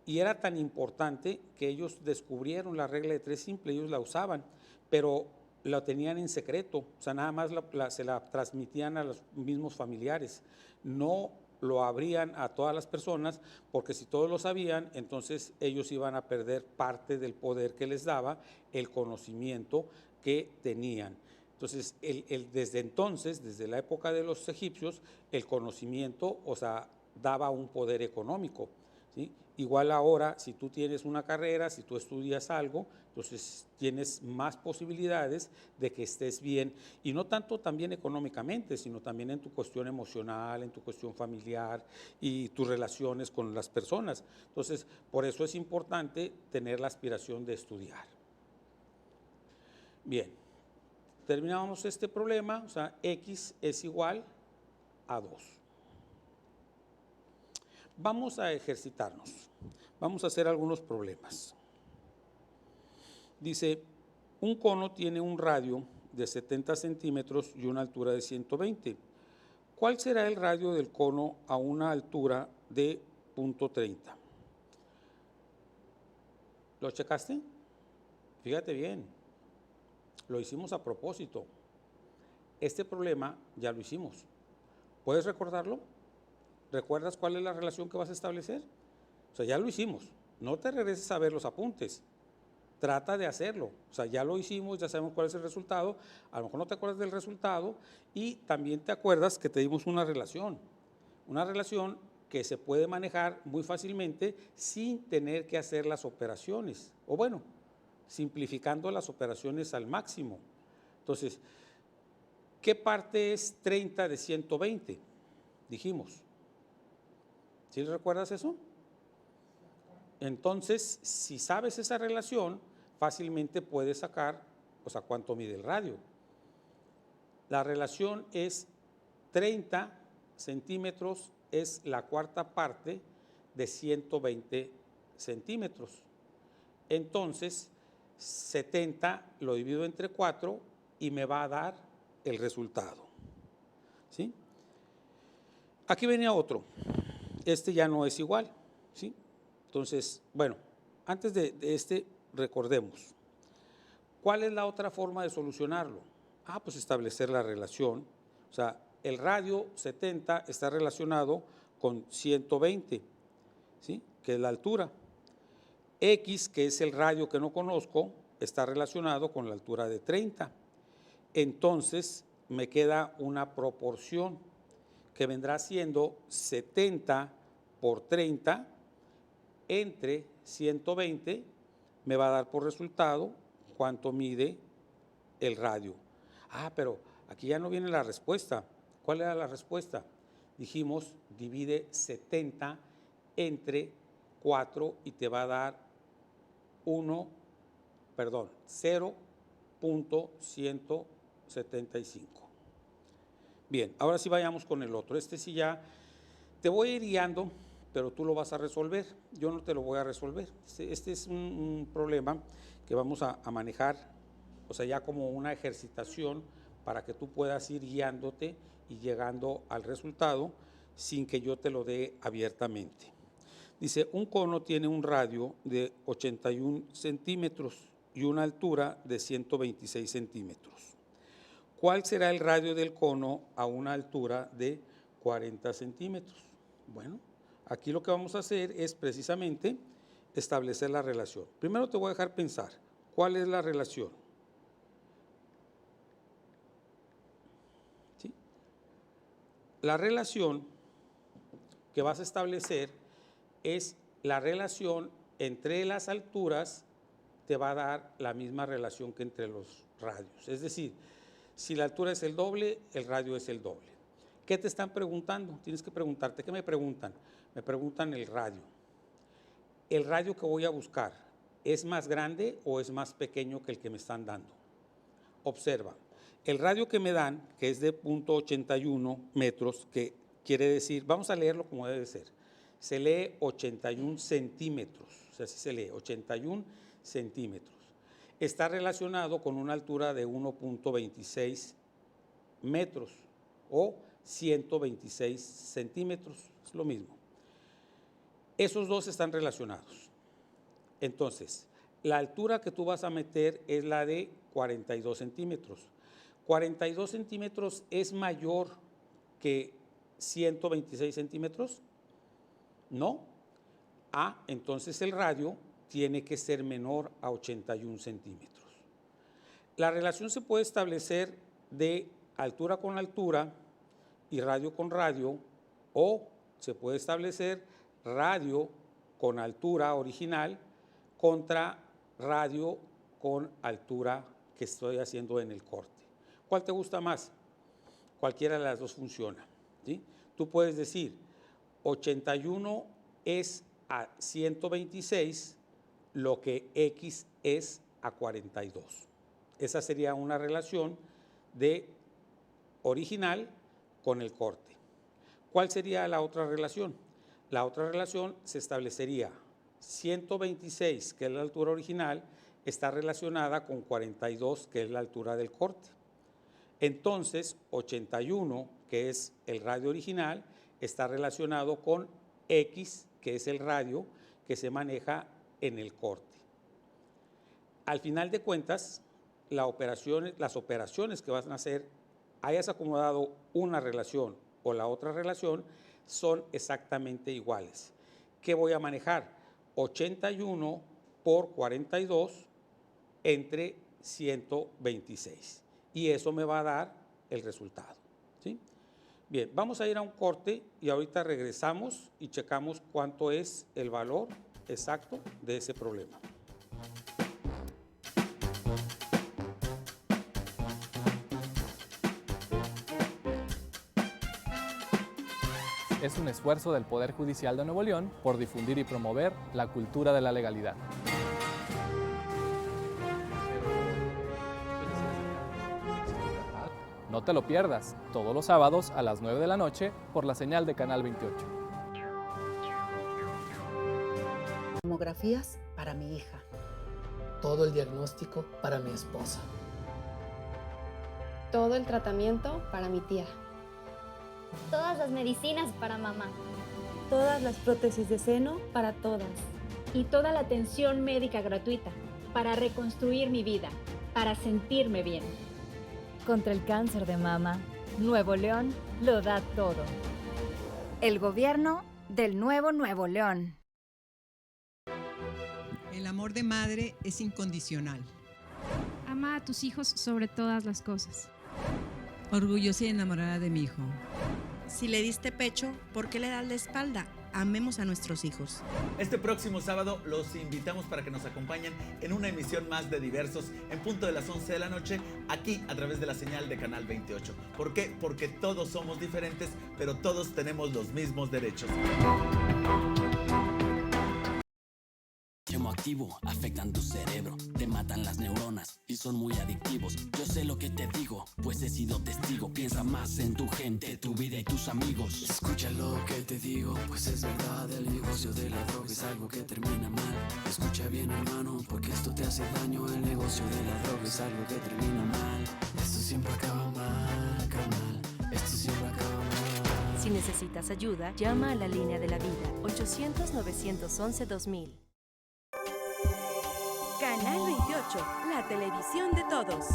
Y era tan importante que ellos descubrieron la regla de 3 simple, ellos la usaban, pero lo tenían en secreto, o sea, nada más se la transmitían a los mismos familiares, no lo abrían a todas las personas, porque si todos lo sabían, entonces ellos iban a perder parte del poder que les daba el conocimiento que tenían. Entonces, desde entonces, desde la época de los egipcios, el conocimiento, o sea, daba un poder económico, ¿sí? Igual ahora, si tú tienes una carrera, si tú estudias algo, entonces tienes más posibilidades de que estés bien, y no tanto también económicamente, sino también en tu cuestión emocional, en tu cuestión familiar y tus relaciones con las personas. Entonces, por eso es importante tener la aspiración de estudiar. Bien, terminamos este problema, o sea, x es igual a 2. Vamos a ejercitarnos, vamos a hacer algunos problemas. Dice, un cono tiene un radio de 70 centímetros y una altura de 120. ¿Cuál será el radio del cono a una altura de .30? ¿Lo checaste? Fíjate bien, lo hicimos a propósito. Este problema ya lo hicimos. ¿Puedes recordarlo? ¿Recuerdas cuál es la relación que vas a establecer? O sea, ya lo hicimos. No te regreses a ver los apuntes. Trata de hacerlo. O sea, ya lo hicimos, ya sabemos cuál es el resultado. A lo mejor no te acuerdas del resultado y también te acuerdas que te dimos una relación. Una relación que se puede manejar muy fácilmente sin tener que hacer las operaciones. O bueno, simplificando las operaciones al máximo. Entonces, ¿qué parte es 30 de 120? Dijimos. ¿Sí recuerdas eso? Entonces, si sabes esa relación, fácilmente puedes sacar, o sea, cuánto mide el radio. La relación es 30 centímetros, es la cuarta parte de 120 centímetros. Entonces, 70 lo divido entre 4 y me va a dar el resultado. ¿Sí? Aquí venía otro. Este ya no es igual, ¿sí? Entonces, bueno, antes de este, recordemos. ¿Cuál es la otra forma de solucionarlo? Pues establecer la relación. O sea, el radio 70 está relacionado con 120, ¿sí? Que es la altura. X, que es el radio que no conozco, está relacionado con la altura de 30. Entonces, me queda una proporción que vendrá siendo 70 por 30 entre 120, me va a dar por resultado cuánto mide el radio. Pero aquí ya no viene la respuesta. ¿Cuál era la respuesta? Dijimos, divide 70 entre 4 y te va a dar 0.175. Bien, ahora sí vayamos con el otro. Este sí ya te voy a ir guiando, pero tú lo vas a resolver. Yo no te lo voy a resolver. Este es un problema que vamos a manejar, o sea, ya como una ejercitación para que tú puedas ir guiándote y llegando al resultado sin que yo te lo dé abiertamente. Dice, un cono tiene un radio de 81 centímetros y una altura de 126 centímetros. ¿Cuál será el radio del cono a una altura de 40 centímetros? Bueno, aquí lo que vamos a hacer es precisamente establecer la relación. Primero te voy a dejar pensar, ¿cuál es la relación? ¿Sí? La relación que vas a establecer es la relación entre las alturas, te va a dar la misma relación que entre los radios. Es decir, si la altura es el doble, el radio es el doble. ¿Qué te están preguntando? Tienes que preguntarte, ¿qué me preguntan? Me preguntan el radio. ¿El radio que voy a buscar es más grande o es más pequeño que el que me están dando? Observa, el radio que me dan, que es de 0.81 metros, que quiere decir, vamos a leerlo como debe ser, se lee 81 centímetros, o sea, así se lee, 81 centímetros. Está relacionado con una altura de 1.26 metros o 126 centímetros, es lo mismo. Esos dos están relacionados. Entonces, la altura que tú vas a meter es la de 42 centímetros. 42 centímetros es mayor que 126 centímetros. ¿No? Entonces el radio tiene que ser menor a 81 centímetros. La relación se puede establecer de altura con altura y radio con radio, o se puede establecer radio con altura original contra radio con altura que estoy haciendo en el corte. ¿Cuál te gusta más? Cualquiera de las dos funciona, ¿sí? Tú puedes decir 81 es a 126 lo que X es a 42. Esa sería una relación de original con el corte. ¿Cuál sería la otra relación? La otra relación se establecería 126, que es la altura original, está relacionada con 42, que es la altura del corte. Entonces, 81, que es el radio original, está relacionado con X, que es el radio que se maneja en el corte. Al final de cuentas, las operaciones que van a hacer, hayas acomodado una relación o la otra relación, son exactamente iguales. ¿Qué voy a manejar? 81 por 42 entre 126. Y eso me va a dar el resultado, ¿sí? Bien, vamos a ir a un corte y ahorita regresamos y checamos cuánto es el valor exacto de ese problema. Es un esfuerzo del Poder Judicial de Nuevo León por difundir y promover la cultura de la legalidad. No te lo pierdas, todos los sábados a las 9 de la noche por la señal de Canal 28. Tomografías para mi hija. Todo el diagnóstico para mi esposa. Todo el tratamiento para mi tía. Todas las medicinas para mamá. Todas las prótesis de seno para todas. Y toda la atención médica gratuita para reconstruir mi vida, para sentirme bien. Contra el cáncer de mama, Nuevo León lo da todo. El gobierno del Nuevo León. El amor de madre es incondicional. Ama a tus hijos sobre todas las cosas. Orgullosa y enamorada de mi hijo. Si le diste pecho, ¿por qué le das la espalda? Amemos a nuestros hijos. Este próximo sábado los invitamos para que nos acompañen en una emisión más de Diversos en punto de las 11 de la noche, aquí a través de la señal de Canal 28. ¿Por qué? Porque todos somos diferentes, pero todos tenemos los mismos derechos. Activo, afectan tu cerebro, te matan las neuronas y son muy adictivos. Yo sé lo que te digo, pues he sido testigo. Piensa más en tu gente, tu vida y tus amigos. Escucha lo que te digo, pues es verdad. El negocio de la droga es algo que termina mal. Escucha bien, hermano, porque esto te hace daño. El negocio de la droga es algo que termina mal. Esto siempre acaba mal, carnal. Esto siempre acaba mal. Si necesitas ayuda, llama a la línea de la vida, 800-911-2000. Canal 28, la televisión de todos.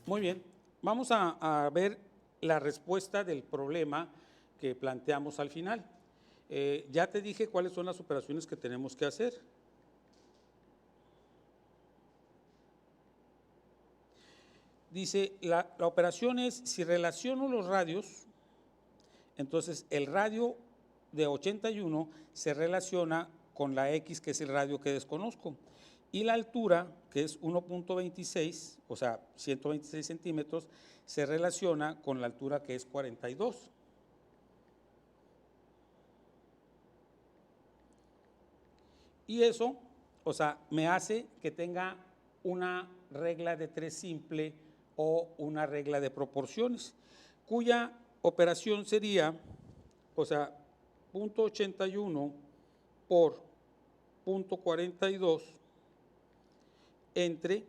Muy bien, vamos a ver la respuesta del problema que planteamos al final. Ya te dije cuáles son las operaciones que tenemos que hacer. Dice, la operación es, si relaciono los radios, entonces el radio de 81 se relaciona con la X, que es el radio que desconozco, y la altura, que es 1.26, o sea, 126 centímetros, se relaciona con la altura que es 42. Y eso, o sea, me hace que tenga una regla de 3 simple o una regla de proporciones, cuya operación sería, o sea, 0.81 por 0.42 entre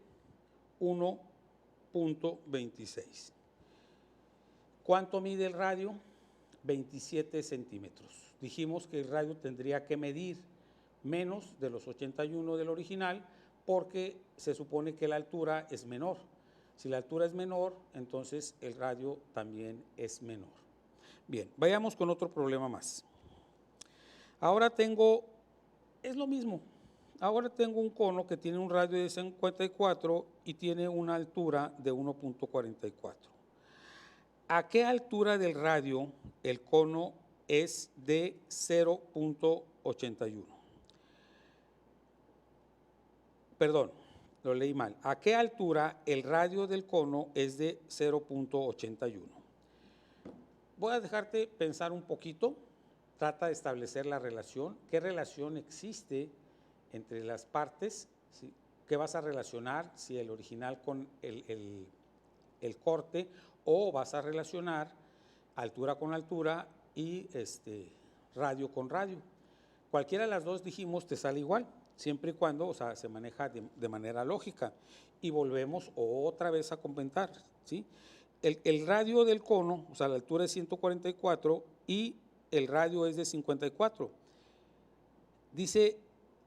1 0.26. ¿Cuánto mide el radio? 27 centímetros. Dijimos que el radio tendría que medir menos de los 81 del original porque se supone que la altura es menor. Si la altura es menor, entonces el radio también es menor. Bien, vayamos con otro problema más. Ahora es lo mismo. Ahora tengo un cono que tiene un radio de 54 y tiene una altura de 1.44. ¿A qué altura del radio el cono es de 0.81? Perdón, lo leí mal. ¿A qué altura el radio del cono es de 0.81? Voy a dejarte pensar un poquito. Trata de establecer la relación. ¿Qué relación existe entre las partes? ¿Sí? ¿Qué vas a relacionar? Si el original con el corte, o vas a relacionar altura con altura y radio con radio. Cualquiera de las dos, dijimos, te sale igual, siempre y cuando, se maneja de manera lógica. Y volvemos otra vez a comentar, ¿sí? El radio del cono, la altura es 144 y el radio es de 54. Dice,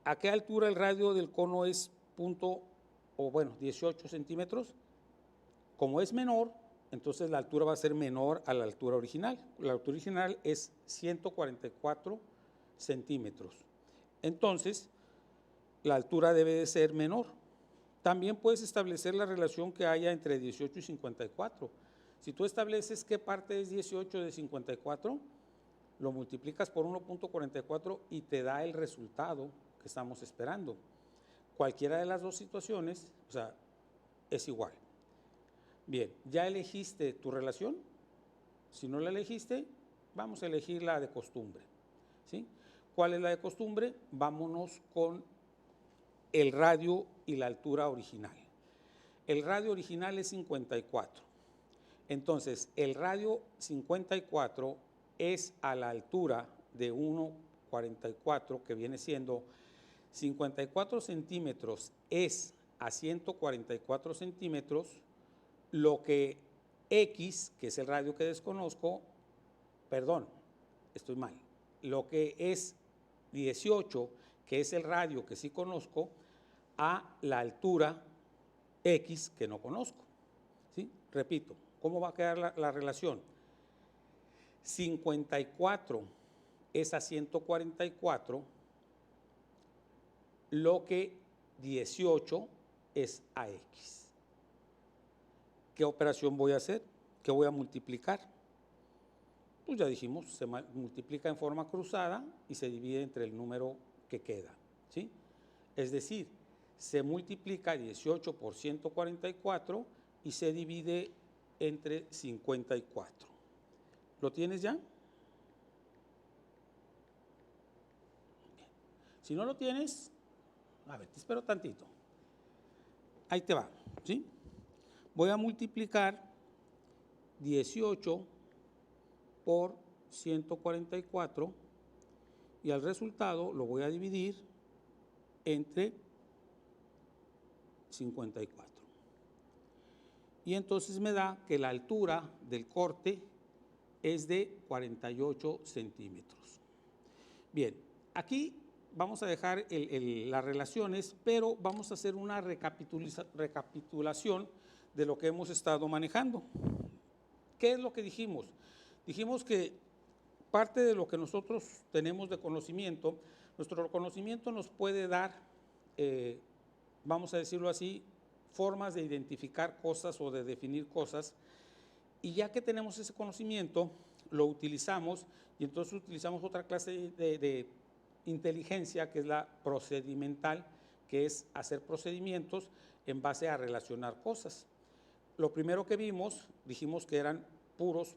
¿a qué altura el radio del cono es 18 centímetros? Como es menor, entonces la altura va a ser menor a la altura original. La altura original es 144 centímetros. Entonces, la altura debe de ser menor. También puedes establecer la relación que haya entre 18 y 54. Si tú estableces qué parte es 18 de 54, lo multiplicas por 1.44 y te da el resultado que estamos esperando. Cualquiera de las dos situaciones, es igual. Bien, ¿ya elegiste tu relación? Si no la elegiste, vamos a elegir la de costumbre, ¿sí? ¿Cuál es la de costumbre? Vámonos con el radio y la altura original. El radio original es 54. Entonces, el radio 54 es a la altura de 1.44, que viene siendo 54 centímetros es a 144 centímetros, lo que X, que es el radio que desconozco, perdón, estoy mal, lo que es 18, que es el radio que sí conozco, a la altura X que no conozco, ¿sí? Repito, ¿cómo va a quedar la relación? 54 es a 144, lo que 18 es a X. ¿Qué operación voy a hacer? ¿Qué voy a multiplicar? Pues ya dijimos, se multiplica en forma cruzada y se divide entre el número que queda, ¿sí? Es decir, se multiplica 18 por 144 y se divide entre 54. ¿Lo tienes ya? Si no lo tienes, a ver, te espero tantito. Ahí te va, ¿sí? Voy a multiplicar 18 por 144 y al resultado lo voy a dividir entre 54. Y entonces me da que la altura del corte es de 48 centímetros. Bien, aquí vamos a dejar las relaciones, pero vamos a hacer una recapitulación de lo que hemos estado manejando. ¿Qué es lo que dijimos? Dijimos que parte de lo que nosotros tenemos de conocimiento, nuestro conocimiento nos puede dar, vamos a decirlo así, formas de identificar cosas o de definir cosas, y ya que tenemos ese conocimiento, lo utilizamos, y entonces utilizamos otra clase de inteligencia, que es la procedimental, que es hacer procedimientos en base a relacionar cosas. Lo primero que vimos, dijimos que eran puros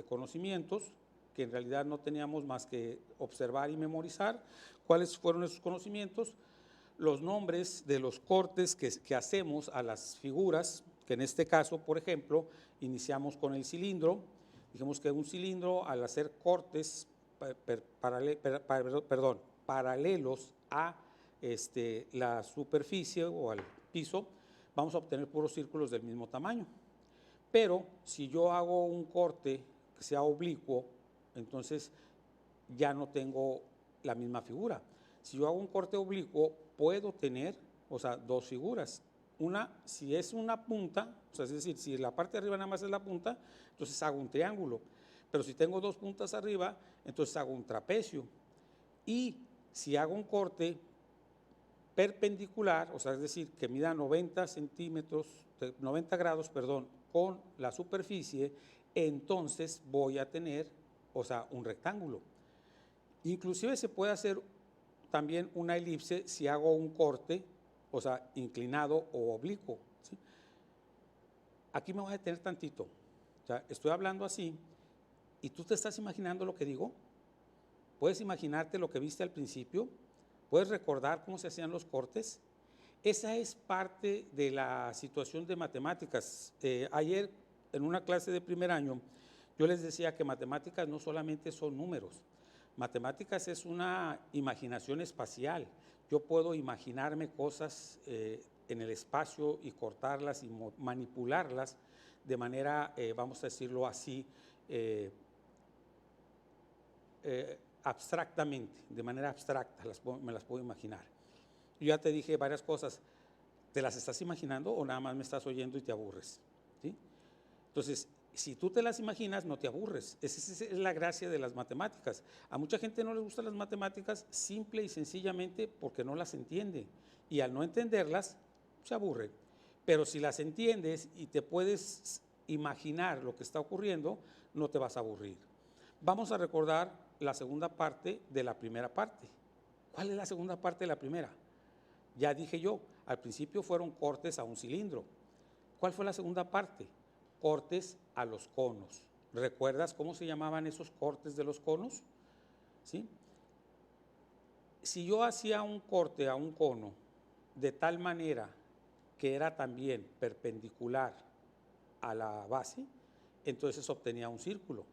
conocimientos, que en realidad no teníamos más que observar y memorizar. ¿Cuáles fueron esos conocimientos? Los nombres de los cortes que hacemos a las figuras, que en este caso, por ejemplo, iniciamos con el cilindro. Dijimos que un cilindro, al hacer cortes paralelos a la superficie o al piso, vamos a obtener puros círculos del mismo tamaño. Pero si yo hago un corte que sea oblicuo, entonces ya no tengo la misma figura. Si yo hago un corte oblicuo, puedo tener, o sea, dos figuras. Una, si es una punta, o sea, es decir, si la parte de arriba nada más es la punta, entonces hago un triángulo. Pero si tengo dos puntas arriba, entonces hago un trapecio. Y si hago un corte perpendicular, o sea, es decir, que mida 90 grados, con la superficie, entonces voy a tener, o sea, un rectángulo. Inclusive se puede hacer también una elipse si hago un corte, o sea, inclinado o oblicuo, ¿sí? Aquí me voy a detener tantito. O sea, estoy hablando así y tú te estás imaginando lo que digo. ¿Puedes imaginarte lo que viste al principio? ¿Puedes recordar cómo se hacían los cortes? Esa es parte de la situación de matemáticas. Ayer, en una clase de primer año, yo les decía que matemáticas no solamente son números. Matemáticas es una imaginación espacial. Yo puedo imaginarme cosas en el espacio y cortarlas y manipularlas de manera, vamos a decirlo así, abstractamente, de manera abstracta, me las puedo imaginar. Yo ya te dije varias cosas. ¿Te las estás imaginando o nada más me estás oyendo y te aburres? ¿Sí? Entonces, si tú te las imaginas, no te aburres. Esa es la gracia de las matemáticas. A mucha gente no les gustan las matemáticas simple y sencillamente porque no las entiende. Y al no entenderlas, se aburre. Pero si las entiendes y te puedes imaginar lo que está ocurriendo, no te vas a aburrir. Vamos a recordar la segunda parte de la primera parte. ¿Cuál es la segunda parte de la primera? Ya dije yo, al principio fueron cortes a un cilindro. ¿Cuál fue la segunda parte? Cortes a los conos. ¿Recuerdas cómo se llamaban esos cortes de los conos? ¿Sí? Si yo hacía un corte a un cono de tal manera que era también perpendicular a la base, entonces obtenía un círculo.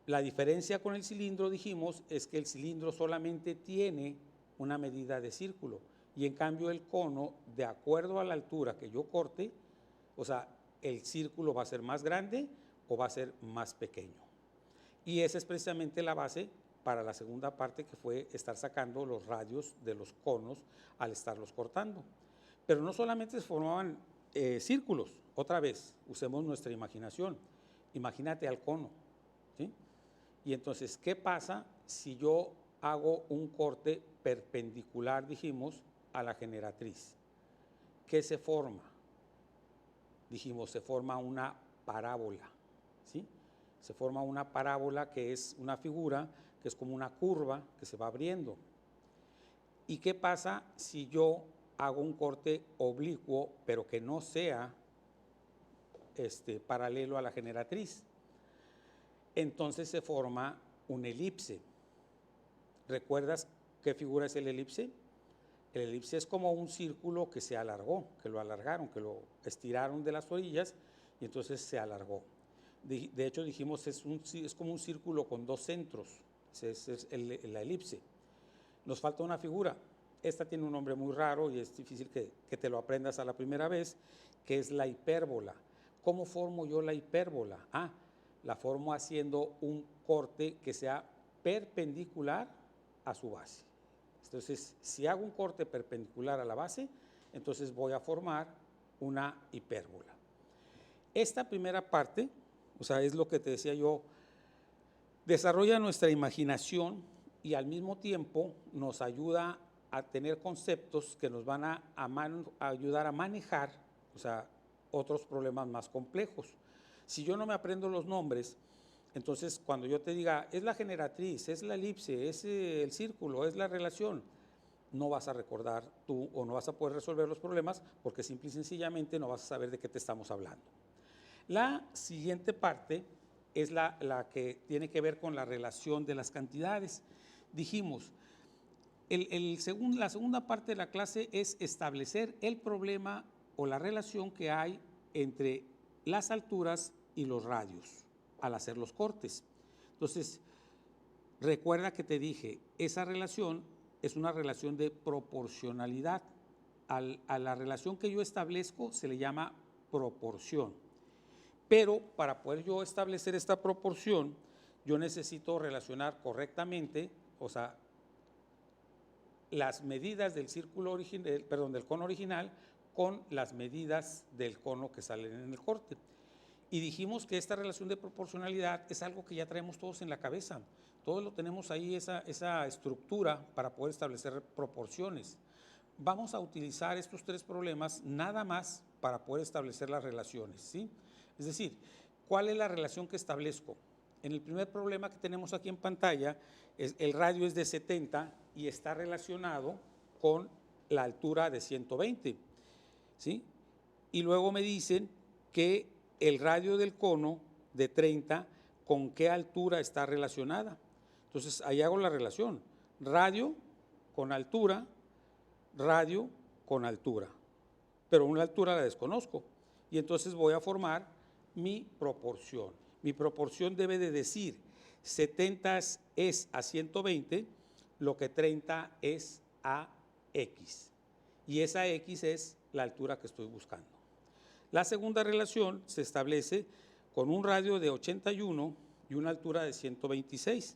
La diferencia con el cilindro, dijimos, es que el cilindro solamente tiene una medida de círculo y en cambio el cono, de acuerdo a la altura que yo corte, o sea, el círculo va a ser más grande o va a ser más pequeño. Y esa es precisamente la base para la segunda parte, que fue estar sacando los radios de los conos al estarlos cortando. Pero no solamente se formaban círculos, otra vez, usemos nuestra imaginación. Imagínate al cono, ¿sí? Y entonces, ¿qué pasa si yo hago un corte perpendicular, dijimos, a la generatriz? ¿Qué se forma? Dijimos, se forma una parábola, ¿sí? Se forma una parábola que es una figura, que es como una curva que se va abriendo. ¿Y qué pasa si yo hago un corte oblicuo, pero que no sea paralelo a la generatriz? Entonces se forma un elipse. ¿Recuerdas qué figura es el elipse? El elipse es como un círculo que se alargó, que lo alargaron, que lo estiraron de las orillas y entonces se alargó. De hecho dijimos es como un círculo con dos centros, es la elipse. Nos falta una figura. Esta tiene un nombre muy raro y es difícil que te lo aprendas a la primera vez, que es la hipérbola. ¿Cómo formo yo la hipérbola? La formo haciendo un corte que sea perpendicular a su base. Entonces, si hago un corte perpendicular a la base, entonces voy a formar una hipérbola. Esta primera parte, o sea, es lo que te decía yo, desarrolla nuestra imaginación y al mismo tiempo nos ayuda a tener conceptos que nos van a ayudar a manejar, o sea, otros problemas más complejos. Si yo no me aprendo los nombres, entonces cuando yo te diga, es la generatriz, es la elipse, es el círculo, es la relación, no vas a recordar tú o no vas a poder resolver los problemas porque simple y sencillamente no vas a saber de qué te estamos hablando. La siguiente parte es la que tiene que ver con la relación de las cantidades. Dijimos, la segunda parte de la clase es establecer el problema o la relación que hay entre las alturas y los radios al hacer los cortes. Entonces, recuerda que te dije, esa relación es una relación de proporcionalidad. a la relación que yo establezco se le llama proporción. Pero para poder yo establecer esta proporción, yo necesito relacionar correctamente, o sea, las medidas del círculo original, perdón, del cono original con las medidas del cono que salen en el corte. Y dijimos que esta relación de proporcionalidad es algo que ya traemos todos en la cabeza. Todos lo tenemos ahí, esa estructura para poder establecer proporciones. Vamos a utilizar estos tres problemas nada más para poder establecer las relaciones, ¿sí? Es decir, ¿cuál es la relación que establezco? En el primer problema que tenemos aquí en pantalla, el radio es de 70 y está relacionado con la altura de 120, ¿sí? Y luego me dicen que el radio del cono de 30, ¿con qué altura está relacionada? Entonces, ahí hago la relación. Radio con altura, radio con altura. Pero una altura la desconozco. Y entonces voy a formar mi proporción. Mi proporción debe de decir 70 es a 120, lo que 30 es a X. Y esa X es la altura que estoy buscando. La segunda relación se establece con un radio de 81 y una altura de 126.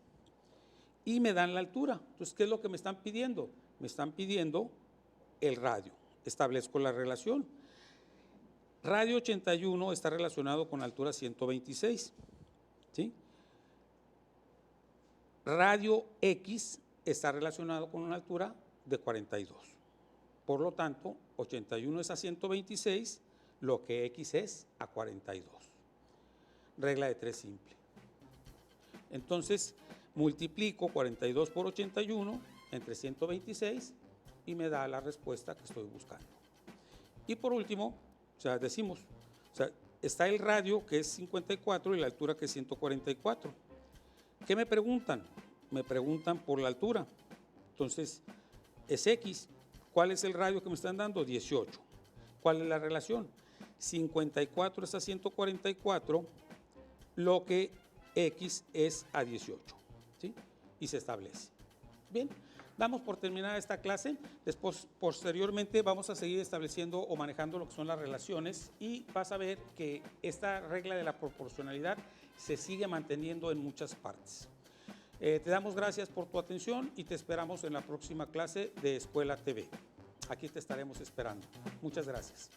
Y me dan la altura. Entonces, ¿qué es lo que me están pidiendo? Me están pidiendo el radio. Establezco la relación. Radio 81 está relacionado con altura 126. ¿Sí? Radio X está relacionado con una altura de 42. Por lo tanto, 81 es a 126, lo que X es a 42. Regla de 3 simple. Entonces, multiplico 42 por 81 entre 126 y me da la respuesta que estoy buscando. Y por último, decimos, está el radio que es 54 y la altura que es 144. ¿Qué me preguntan? Me preguntan por la altura. Entonces, es X. ¿Cuál es el radio que me están dando? 18. ¿Cuál es la relación? 54 es a 144, lo que X es a 18. ¿Sí? Y se establece. Bien, damos por terminada esta clase. Después, posteriormente, vamos a seguir estableciendo o manejando lo que son las relaciones y vas a ver que esta regla de la proporcionalidad se sigue manteniendo en muchas partes. Te damos gracias por tu atención y te esperamos en la próxima clase de Escuela TV. Aquí te estaremos esperando. Muchas gracias.